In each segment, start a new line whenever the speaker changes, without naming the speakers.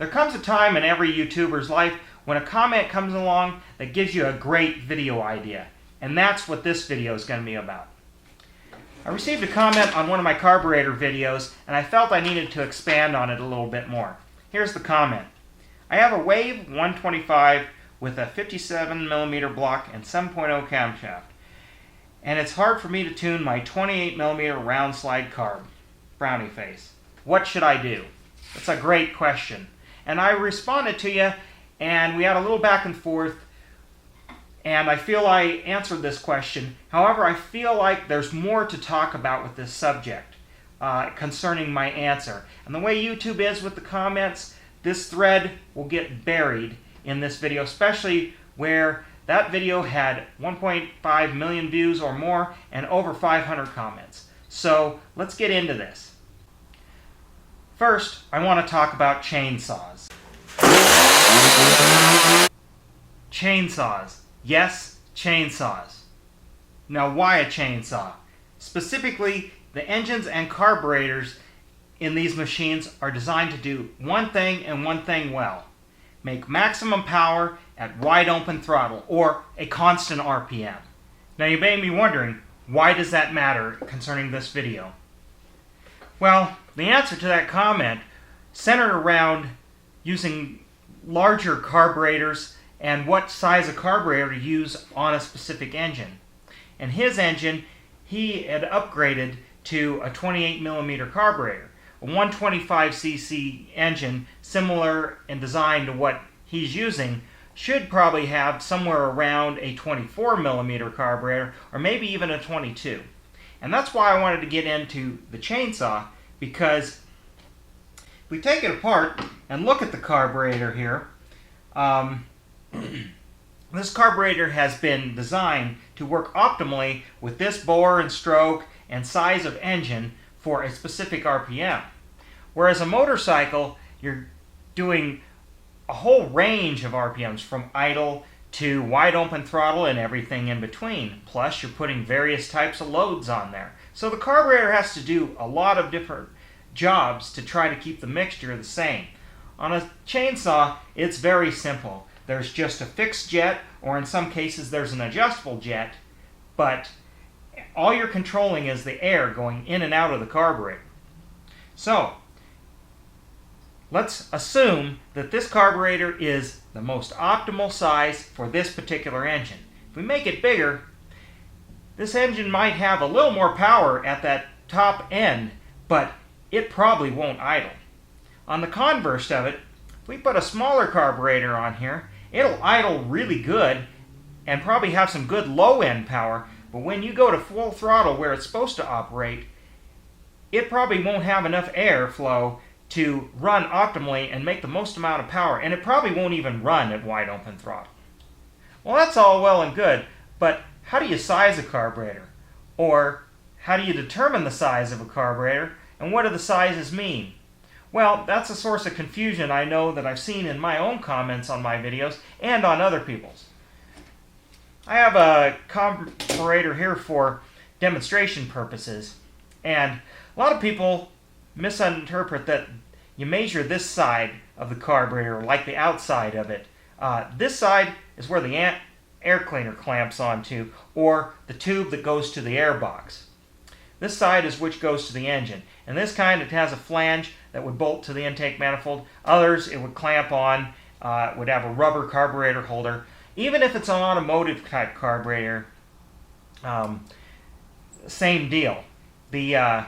There comes a time in every YouTuber's life when a comment comes along that gives you a great video idea. And that's what this video is going to be about. I received a comment on one of my carburetor videos, and I felt I needed to expand on it a little bit more. Here's the comment. I have a Wave 125 with a 57mm block and 7.0 camshaft, and it's hard for me to tune my 28mm round slide carb. Brownie face. What should I do? That's a great question. And I responded to you, and we had a little back and forth, and I feel I answered this question. However, I feel like there's more to talk about with this subject concerning my answer. And the way YouTube is with the comments, this thread will get buried in this video, especially where that video had 1.5 million views or more and over 500 comments. So let's get into this. First, I want to talk about chainsaws. Chainsaws. Yes, chainsaws. Now, why a chainsaw? Specifically, the engines and carburetors in these machines are designed to do one thing and one thing well. Make maximum power at wide open throttle, or a constant RPM. Now, you may be wondering, why does that matter concerning this video? Well, the answer to that comment centered around using larger carburetors and what size of carburetor to use on a specific engine. And his engine, he had upgraded to a 28mm carburetor. A 125cc engine, similar in design to what he's using, should probably have somewhere around a 24mm carburetor, or maybe even a 22. And that's why I wanted to get into the chainsaw, because if we take it apart and look at the carburetor here, this carburetor has been designed to work optimally with this bore and stroke and size of engine for a specific RPM. Whereas a motorcycle, you're doing a whole range of RPMs from idle to wide open throttle and everything in between. Plus, you're putting various types of loads on there. So the carburetor has to do a lot of different jobs to try to keep the mixture the same. On a chainsaw, it's very simple. There's just a fixed jet, or in some cases there's an adjustable jet, but all you're controlling is the air going in and out of the carburetor. So, let's assume that this carburetor is the most optimal size for this particular engine. If we make it bigger, this engine might have a little more power at that top end, but it probably won't idle. On the converse of it, if we put a smaller carburetor on here, it'll idle really good and probably have some good low-end power, but when you go to full throttle where it's supposed to operate, it probably won't have enough air flow to run optimally and make the most amount of power, and it probably won't even run at wide open throttle. Well, that's all well and good, but how do you size a carburetor? Or how do you determine the size of a carburetor, and what do the sizes mean? Well, that's a source of confusion I know that I've seen in my own comments on my videos and on other people's. I have a carburetor here for demonstration purposes, and a lot of people misinterpret that you measure this side of the carburetor like the outside of it. This side is where the air cleaner clamps onto, or the tube that goes to the air box. This side is which goes to the engine. And this kind, it has a flange that would bolt to the intake manifold. Others, it would clamp on, would have a rubber carburetor holder. Even if it's an automotive type carburetor, same deal. The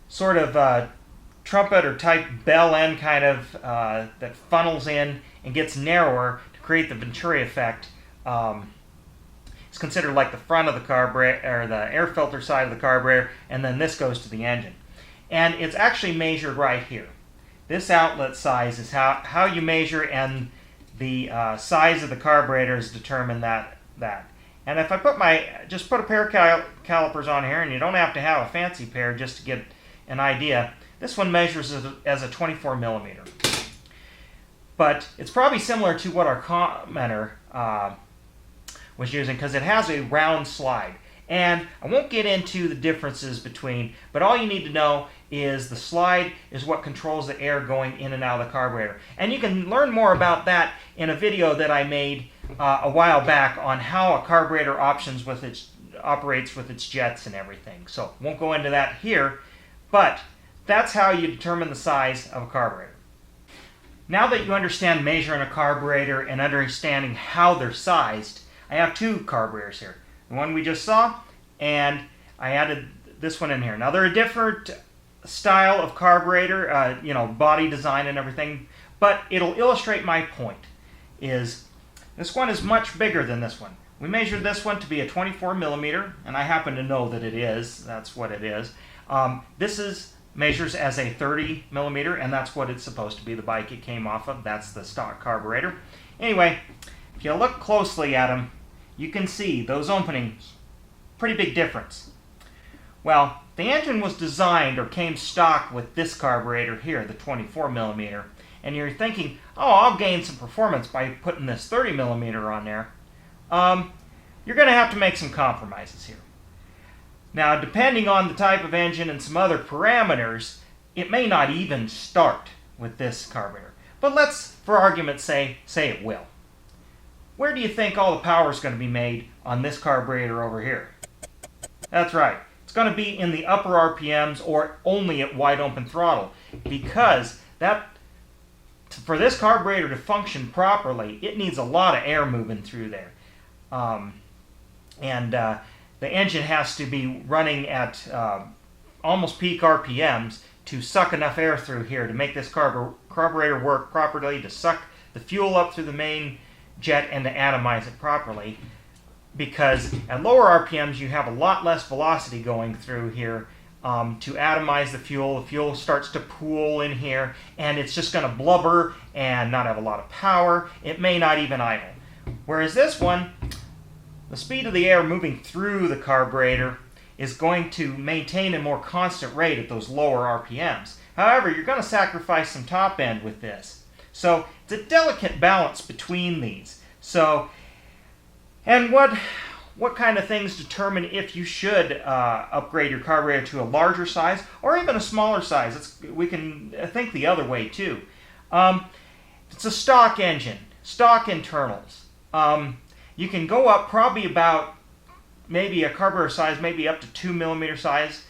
sort of trumpet or type bell end kind of that funnels in and gets narrower to create the Venturi effect. It's considered like the front of the carburetor, or the air filter side of the carburetor, and then this goes to the engine. And it's actually measured right here. This outlet size is how you measure, and the size of the carburetor is determined that. And if I just put a pair of calipers on here, and you don't have to have a fancy pair just to get an idea, this one measures as a 24mm. But it's probably similar to what our commenter was using, because it has a round slide. And I won't get into the differences between, but all you need to know is the slide is what controls the air going in and out of the carburetor. And you can learn more about that in a video that I made a while back on how a carburetor operates with its jets and everything. So won't go into that here, but that's how you determine the size of a carburetor. Now that you understand measuring a carburetor and understanding how they're sized, I have two carburetors here. The one we just saw, and I added this one in here. Now they're a different style of carburetor, body design and everything, but it'll illustrate my point. Is this one is much bigger than this one. We measured this one to be a 24 millimeter, and I happen to know that it is. That's what it is. This measures as a 30 millimeter, and that's what it's supposed to be, the bike it came off of. That's the stock carburetor. Anyway, if you look closely at them, you can see those openings. Pretty big difference. Well, the engine was designed or came stock with this carburetor here, the 24 millimeter, and you're thinking, oh, I'll gain some performance by putting this 30 millimeter on there. You're going to have to make some compromises here. Now, depending on the type of engine and some other parameters, it may not even start with this carburetor. But let's, for argument's sake, say it will. Where do you think all the power is going to be made on this carburetor over here? That's right. It's going to be in the upper RPMs or only at wide open throttle, because for this carburetor to function properly, it needs a lot of air moving through there. The engine has to be running at almost peak RPMs to suck enough air through here to make this carburetor work properly, to suck the fuel up through the main jet and to atomize it properly. Because at lower RPMs you have a lot less velocity going through here to atomize the fuel. The fuel starts to pool in here, and it's just going to blubber and not have a lot of power. It may not even idle. Whereas this one, the speed of the air moving through the carburetor is going to maintain a more constant rate at those lower RPMs. However, you're going to sacrifice some top end with this. So it's a delicate balance between these. And what kind of things determine if you should upgrade your carburetor to a larger size or even a smaller size? We can think the other way too. It's a stock engine, stock internals. You can go up probably about maybe a carburetor size, maybe up to 2 millimeter size,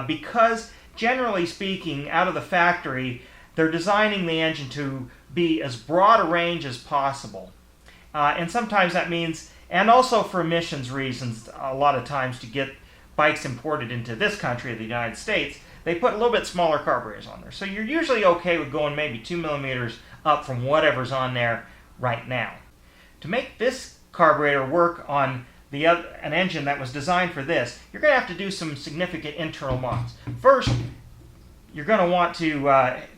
because generally speaking, out of the factory, they're designing the engine to be as broad a range as possible. And sometimes that means, and also for emissions reasons, a lot of times to get bikes imported into this country, the United States, they put a little bit smaller carburetors on there. So you're usually okay with going maybe 2 millimeters up from whatever's on there right now. To make this carburetor work on an engine that was designed for this, you're going to have to do some significant internal mods. First, you're going to want to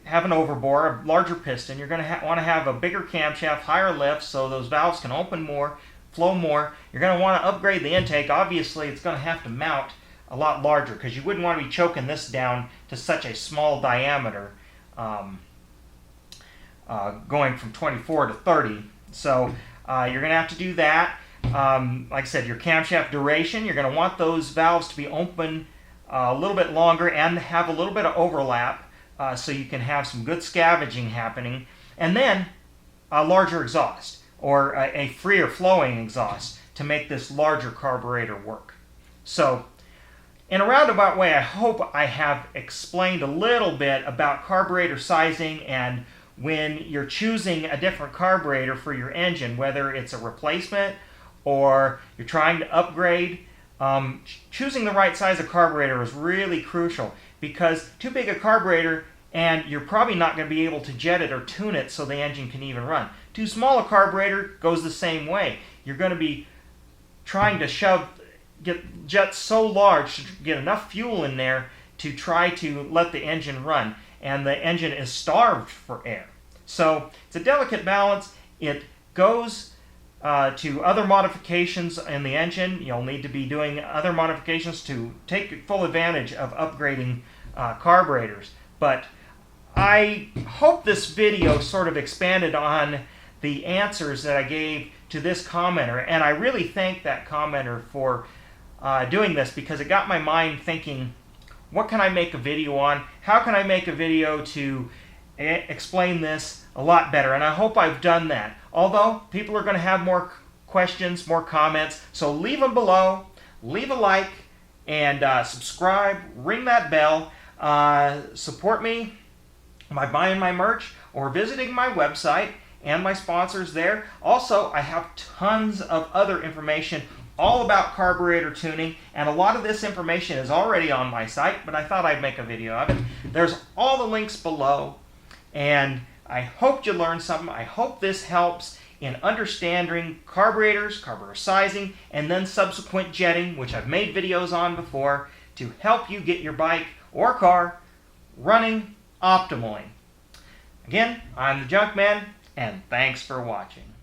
have an overbore, a larger piston. You're going to want to have a bigger camshaft, higher lift, so those valves can open more, flow more. You're going to want to upgrade the intake. Obviously, it's going to have to mount a lot larger, because you wouldn't want to be choking this down to such a small diameter, going from 24 to 30. So you're going to have to do that. Like I said, your camshaft duration, you're going to want those valves to be open a little bit longer and have a little bit of overlap, so you can have some good scavenging happening. And then a larger exhaust, or a freer flowing exhaust, to make this larger carburetor work. So in a roundabout way, I hope I have explained a little bit about carburetor sizing, and when you're choosing a different carburetor for your engine, whether it's a replacement or you're trying to upgrade, choosing the right size of carburetor is really crucial, because too big a carburetor and you're probably not going to be able to jet it or tune it so the engine can even run. Too small a carburetor goes the same way. You're going to be trying to get jets so large to get enough fuel in there to try to let the engine run, and the engine is starved for air. So it's a delicate balance. It goes to other modifications in the engine. You'll need to be doing other modifications to take full advantage of upgrading carburetors. But I hope this video sort of expanded on the answers that I gave to this commenter, and I really thank that commenter for doing this because it got my mind thinking, what can I make a video on? How can I make a video to explain this a lot better? And I hope I've done that. Although people are going to have more questions, more comments, so leave them below. Leave a like and subscribe. Ring that bell. Support me by buying my merch or visiting my website and my sponsors there. Also, I have tons of other information all about carburetor tuning, and a lot of this information is already on my site, but I thought I'd make a video of it. There's all the links below, and I hope you learned something. I hope this helps in understanding carburetors, carburetor sizing, and then subsequent jetting, which I've made videos on before, to help you get your bike or car running optimally. Again, I'm the Junk Man, and thanks for watching.